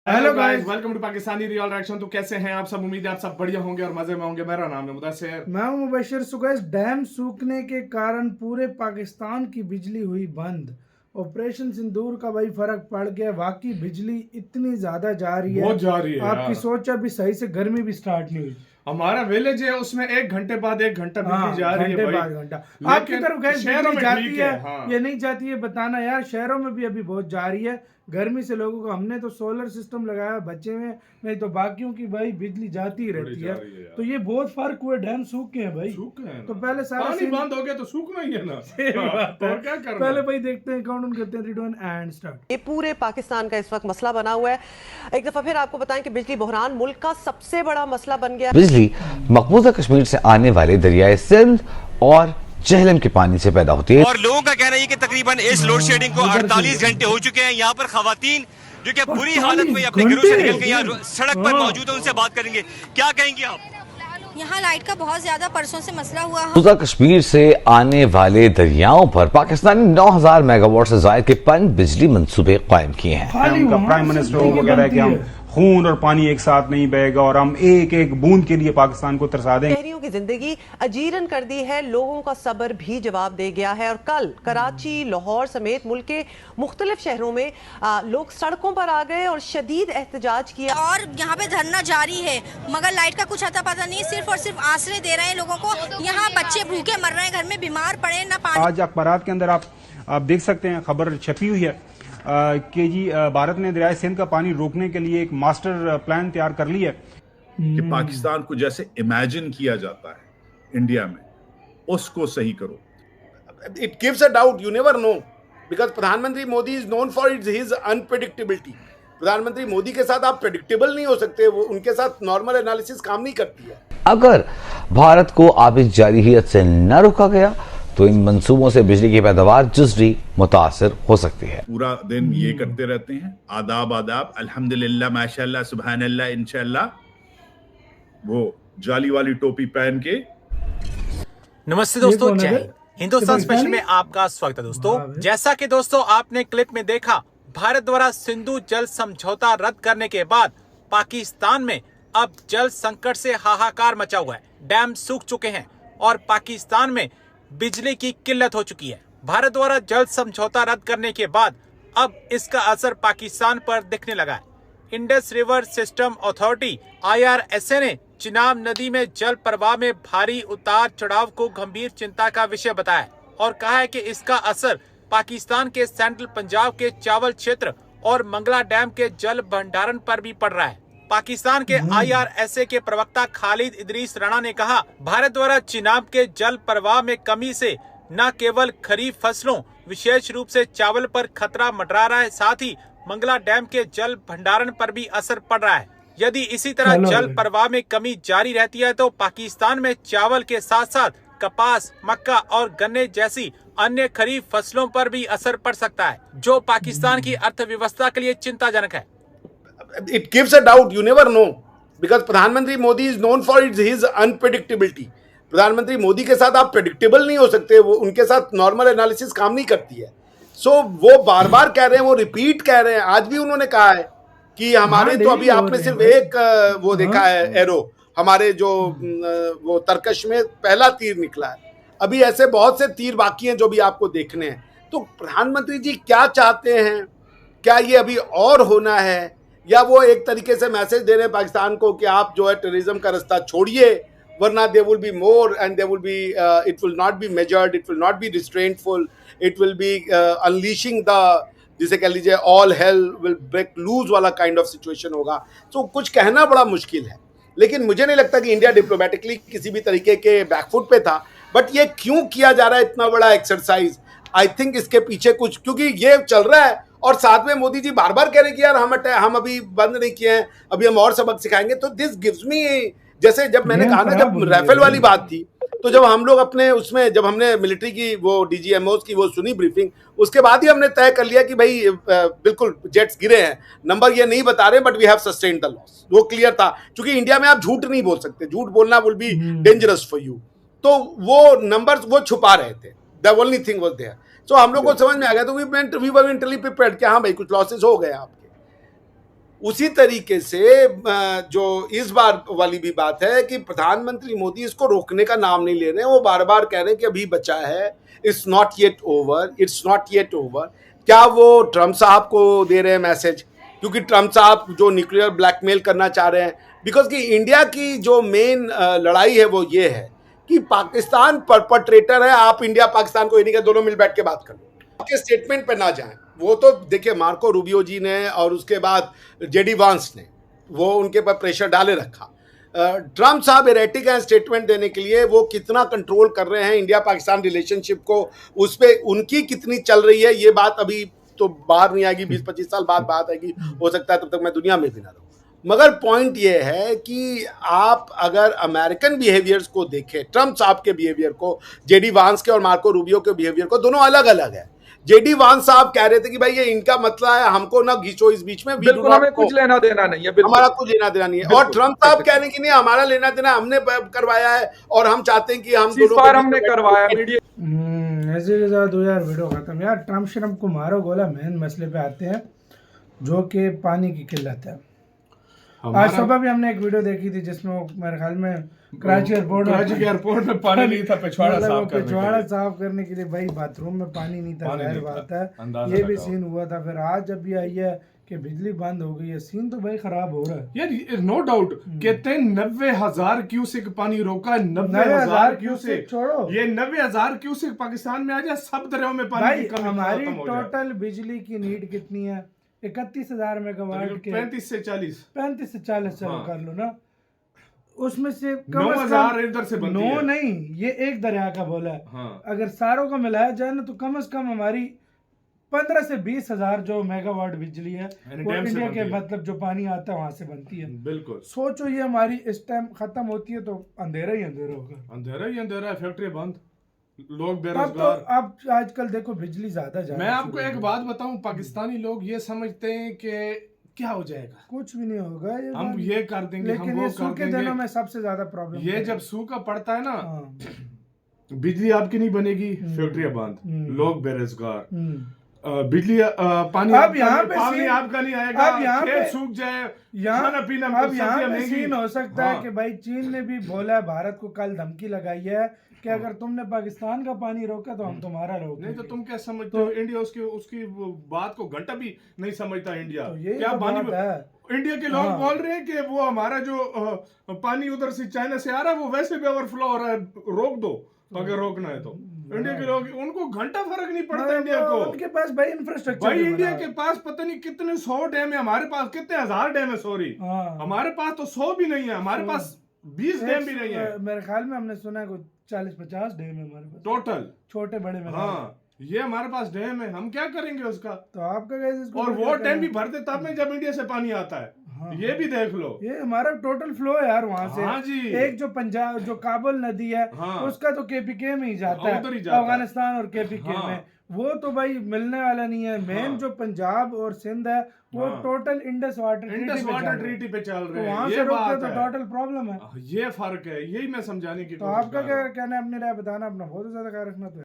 Hello guys, welcome to Pakistani real reaction. तो कैसे हैं आप सब? उम्मीद है आप सब बढ़िया होंगे और मजे में होंगे। मेरा नाम है मुदस्सिर। मैं हूं मुबशिर। सो गाइस, डैम सूखने के कारण पूरे पाकिस्तान की बिजली हुई बंद। ऑपरेशन सिंदूर का भाई फर्क पड़ गया। वाकई बिजली इतनी ज्यादा जा रही है, बहुत जा रही है आपकी यार। सोच अभी सही से गर्मी भी स्टार्ट नहीं हुई। हमारा विलेज है, उसमें 1 घंटे बाद 1 घंटा बिजली हाँ, जा रही है घंटे भाई। बाद घंटा। आपकी लेकिन तरफ गैस शहरों बिजली में जाती ठीक है है। हाँ, या नहीं जाती है बताना यार। शहरों में भी अभी बहुत जा रही है गर्मी से लोगों को। हमने तो सोलर सिस्टम लगाया बच्चे में, नहीं तो बाकियों की भाई बिजली जाती ही बड़ी रहती जा है। रही है यार। तो ये बहुत फर्क हुए, डैम सूख गए हैं भाई। सूख गए हैं तो ना। पहले सारा पानी सीन बंद हो गया तो सूखना ही है ना। सही बात है। और क्या करना। पहले भाई देखते हैं, काउंट करते हैं, 3 2 1 एंड स्टार्ट। ये पूरे पाकिस्तान का इस वक्त मसला बना हुआ है। एक दफा फिर आपको बताएं कि बिजली बहरान मुल्क का सबसे बड़ा मसला बन गया। बिजली मकबूजा कश्मीर से आने वाले दरियाए सिंध और झेलम के पानी से पैदा होती है। और लोगों का कहना है कि तकरीबन इस लोड शेडिंग को 48 घंटे हो चुके हैं। यहाँ पर खवातीन जो कि बुरी हालत में अपने घरों से निकल के यहाँ सड़क पर मौजूद है, उनसे बात करेंगे। क्या कहेंगे आप? यहाँ लाइट का बहुत ज्यादा परसों से मसला हुआ है। मकबूजा कश्मीर से आने वाले दरियाओं पर पाकिस्तान ने 9000 मेगावाट से ज्यादा के पन बिजली मंसूबे कायम किए हैं। उनका प्राइम मिनिस्टर वो कह रहा है कि हम खून और पानी एक साथ नहीं बहेगा और हम एक एक बूंद के लिए पाकिस्तान को तरसा देंगे। शहरियों की जिंदगी अजीरन कर दी है, लोगों का सब्र भी जवाब दे गया है। और कल कराची, लाहौर समेत मुल्क के मुख्तलिफ शहरों में लोग सड़कों पर आ गए और शदीद एहतजाज किया। और यहाँ पे धरना जारी है, मगर लाइट का कुछ अता पता नहीं। सिर्फ और सिर्फ आश्रय दे रहे हैं लोगों को। यहाँ बच्चे भूखे मर रहे हैं, घर में बीमार पड़े, ना पानी। आज अखबारात के अंदर आप देख सकते हैं, खबर छपी हुई है कि जी भारत ने दरियाए सिंध का पानी रोकने के लिए एक मास्टर प्लान तैयार कर लिया है कि पाकिस्तान को जैसे इमेजिन किया जाता है इंडिया में, उसको सही करो। It gives a doubt, you never know, because प्रधानमंत्री Modi is known for his unpredictability. प्रधानमंत्री मोदी के साथ आप प्रेडिक्टेबल नहीं हो सकते, वो उनके साथ नॉर्मल एनालिसिस काम नहीं करती है। अगर भारत को आबिद जारियत से न रोका गया तो इन मंसूबों से बिजली की पैदावार जुजवी मुतासर हो सकती है। पूरा दिन ये करते रहते हैं, आदाब आदाब, अल्हम्दुलिल्लाह, माशाअल्लाह, सुभान अल्लाह, इंशाअल्लाह, वो जाली वाली टोपी पहन के। नमस्ते दोस्तों, जय हिंद। हिंदुस्तान स्पेशल में आपका स्वागत है दोस्तों। जैसा कि दोस्तों आपने क्लिप में देखा, भारत द्वारा सिंधु जल समझौता रद्द करने के बाद पाकिस्तान में अब जल संकट से हाहाकार मचा हुआ है। डैम सूख चुके हैं और पाकिस्तान में बिजली की किल्लत हो चुकी है। भारत द्वारा जल समझौता रद्द करने के बाद अब इसका असर पाकिस्तान पर दिखने लगा है। Indus river system authority IRSA ने चिनाब नदी में जल प्रवाह में भारी उतार चढ़ाव को गंभीर चिंता का विषय बताया और कहा है कि इसका असर पाकिस्तान के सेंट्रल पंजाब के चावल क्षेत्र और मंगला डैम के जल भंडारण पर भी पड़ रहा है। पाकिस्तान के IRSA के प्रवक्ता खालिद इदरीस राणा ने कहा, भारत द्वारा चिनाब के जल प्रवाह में कमी से न केवल खरीफ फसलों विशेष रूप से चावल पर खतरा मंडरा रहा है, साथ ही मंगला डैम के जल भंडारण पर भी असर पड़ रहा है। यदि इसी तरह जल प्रवाह में कमी जारी रहती है तो पाकिस्तान में चावल के साथ साथ कपास, मक्का और गन्ने जैसी अन्य खरीफ फसलों पर भी असर पड़ सकता है, जो पाकिस्तान की अर्थव्यवस्था के लिए चिंताजनक है। It gives a doubt, you never know, because प्रधानमंत्री Modi is known for his unpredictability. प्रधानमंत्री मोदी के साथ आप प्रेडिक्टेबल नहीं हो सकते, वो उनके साथ नॉर्मल एनालिसिस काम नहीं करती है। वो बार बार कह रहे हैं, वो रिपीट कह रहे हैं। आज भी उन्होंने कहा है कि हमारे तो अभी आपने सिर्फ एक वो देखा है एरो, हमारे जो वो तरकश में पहला तीर निकला है, अभी ऐसे बहुत से तीर बाकी हैं जो भी आपको देखने हैं। तो प्रधानमंत्री जी क्या चाहते हैं? क्या ये अभी और होना है, या वो एक तरीके से मैसेज दे रहे हैं पाकिस्तान को कि आप जो है टेररिज्म का रास्ता छोड़िए, वरना they will be more and they will be it will not be measured, it will not be restraintful, it will be unleashing the, जिसे कह लीजिए all hell will break loose वाला काइंड ऑफ सिचुएशन होगा। तो कुछ कहना बड़ा मुश्किल है, लेकिन मुझे नहीं लगता कि इंडिया डिप्लोमेटिकली किसी भी तरीके के बैकफुट पे था। बट ये क्यों किया जा रहा है इतना बड़ा एक्सरसाइज? आई थिंक इसके पीछे कुछ, क्योंकि ये चल रहा है और साथ में मोदी जी बार बार कह रहे हैं कि यार हम अभी बंद नहीं किए हैं, अभी हम और सबक सिखाएंगे। तो दिस गिव्स मी, जैसे जब मैंने कहा ना, जब राफेल वाली बात थी, तो जब हम लोग अपने उसमें, जब हमने मिलिट्री की वो DGMOs की वो सुनी ब्रीफिंग, उसके बाद ही हमने तय कर लिया कि भाई बिल्कुल जेट्स गिरे हैं, नंबर ये नहीं बता रहे, but we have sustained the loss. वो क्लियर था, क्योंकि इंडिया में आप झूठ नहीं बोल सकते, झूठ बोलना will be dangerous for you. तो वो नंबर्स वो छुपा रहे थे, the only thing was there. So हम लोग को समझ में आ गया, तो वी वर मेंटली प्रिपेयर्ड कि हाँ भाई कुछ लॉसेस हो गए आपके। उसी तरीके से जो इस बार वाली भी बात है कि प्रधानमंत्री मोदी इसको रोकने का नाम नहीं ले रहे हैं, वो बार बार कह रहे हैं कि अभी बचा है, it's not yet over, it's not yet over. क्या वो ट्रम्प साहब को दे रहे हैं मैसेज? क्योंकि ट्रम्प साहब जो न्यूक्लियर ब्लैकमेल करना चाह रहे हैं, बिकॉज कि इंडिया की जो मेन लड़ाई है वो ये है कि पाकिस्तान परपट्रेटर है। आप इंडिया पाकिस्तान को ये नहीं कहते, दोनों मिल बैठ के बात कर लो, आपके स्टेटमेंट पे ना जाएं। वो तो देखिए मार्को रूबियो जी ने और उसके बाद जेडी वांस ने वो उनके पर प्रेशर डाले रखा। ट्रम्प साहब एरेटिक हैं स्टेटमेंट देने के लिए, वो कितना कंट्रोल कर रहे हैं इंडिया पाकिस्तान रिलेशनशिप को, उस पर उनकी कितनी चल रही है ये बात अभी तो बाहर नहीं आएगी, 20-25 साल बाद बात आएगी, हो सकता है तब तक मैं दुनिया में भी ना रहूं। मगर पॉइंट ये है कि आप अगर अमेरिकन बिहेवियर्स को देखें, ट्रम्प साहब के बिहेवियर को, जेडी वांस के और मार्को रूबियो के बिहेवियर को, दोनों अलग अलग है। जेडी वांस साहब कह रहे थे कि भाई ये इनका मतलब है, हमको ना घिंचो इस बीच में, बिल्कुल हमें कुछ लेना देना नहीं है, हमारा कुछ लेना देना नहीं है। और ट्रम्प साहब कह रहे हैं कि नहीं हमारा लेना देना, हमने करवाया है और हम चाहते हैं कि हम दोनों हमने करवाया। ऐसे के साथ हो यार वीडियो खत्म। यार ट्रम्प शरम को मारो गोला, मेन मसले पे आते हैं जो कि पानी की किल्लत है। आज सुबह भी हमने एक वीडियो देखी थी जिसमें मेरे ख्याल में कराची एयरपोर्ट में पानी नहीं था, पिछवाड़ा साफ करने के लिए भाई बाथरूम में पानी नहीं था, जाहिर बात है ये भी सीन हुआ था। फिर आज जब ये आई है कि बिजली बंद हो गई है, सीन तो भाई खराब हो रहा है यार, नो डाउट। कहते हैं 90,000 क्यूसेक पानी रोका, 90,000 क्यूसेक छोड़ो, ये 90,000 क्यूसेक पाकिस्तान में आ जाए, सब दरियाओं में पानी की कमी हमारी टोटल बिजली की नीड कितनी है? 31,000 मेगावाट के 35 से 40 चलो कर लो ना, उसमें से 9,000 इधर से बनती है। नहीं, ये एक दरिया का बोला है। हाँ। अगर सारों का मिलाया जाए ना तो कम से कम हमारी 15 से 20,000 जो मेगावाट बिजली है वो इंडिया के मतलब जो पानी आता है वहां से बनती है। बिल्कुल सोचो ये हमारी इस टाइम खत्म होती है तो अंधेरा ही अंधेरा होगा, अंधेरा ही अंधेरा है, फैक्ट्री बंद, लोग अब बेरोजगार। तो अब आजकल देखो बिजली ज्यादा मैं आपको एक बात बताऊं, पाकिस्तानी लोग ये समझते हैं कि क्या हो जाएगा, कुछ भी नहीं होगा, हम ये कर देंगे, लेकिन हम वो ये कर सूखे देंगे। दिनों में सबसे ज्यादा प्रॉब्लम ये जब सूखा पड़ता है ना, बिजली आपकी नहीं बनेगी, फैक्ट्रियां बंद, लोग बेरोजगार, बिजली पानी अब यहाँ पे पानी आपका नहीं आएगा, अब यहाँ पे सूख जाए, खाना पीना अब यहाँ पे सीन हो सकता है कि भाई चीन ने भी बोला है, भारत को कल धमकी लगाई है कि अगर तुमने पाकिस्तान का पानी रोका तो हम तुम्हारा रोकेंगे। नहीं तो तुम क्या समझते हो, इंडिया उसकी बात को घंटा भी नहीं समझता इंडिया। तो ये क्या तो पानी है। इंडिया के लोग बोल रहे हैं कि वो हमारा जो पानी उधर से चाइना से आ रहा है वो वैसे भी ओवरफ्लो हो रहा है, रोक दो अगर रोकना है तो। इंडिया के लोग, उनको घंटा फर्क नहीं पड़ता इंडिया को, उनके पास भाई इंफ्रास्ट्रक्चर, भाई इंडिया के पास पता नहीं कितने 100 डैम है, हमारे पास कितने 1000 डैम है, सॉरी हमारे पास तो 100 भी नहीं है, हमारे पास 20 डैम भी नहीं है। मेरे ख्याल में हमने सुना है कुछ 40-50 डैम है हमारे पास टोटल, छोटे बड़े में। हाँ ये हमारे पास डैम है, हम क्या करेंगे उसका? तो आपका कैसे, और वो डैम भी भरते तब में जब इंडिया से पानी आता है। हाँ। ये भी देख लो, ये हमारा टोटल फ्लो है यार वहां से। हाँ जी। एक जो पंजाब जो काबुल नदी है, हाँ। उसका तो केपीके में ही जाता है, अफगानिस्तान और केपीके हाँ। में, वो तो भाई मिलने वाला नहीं है। मेन हाँ। जो पंजाब और सिंध है वो टोटल इंडस वाटर ट्रीटी पे चल रहे हैं, वहां से रोकते तो टोटल प्रॉब्लम है। ये फर्क है, यही मैं समझाने की तो आपका क्या कहना है, अपनी राय बताना, अपना बहुत ज्यादा ख्याल रखना। तो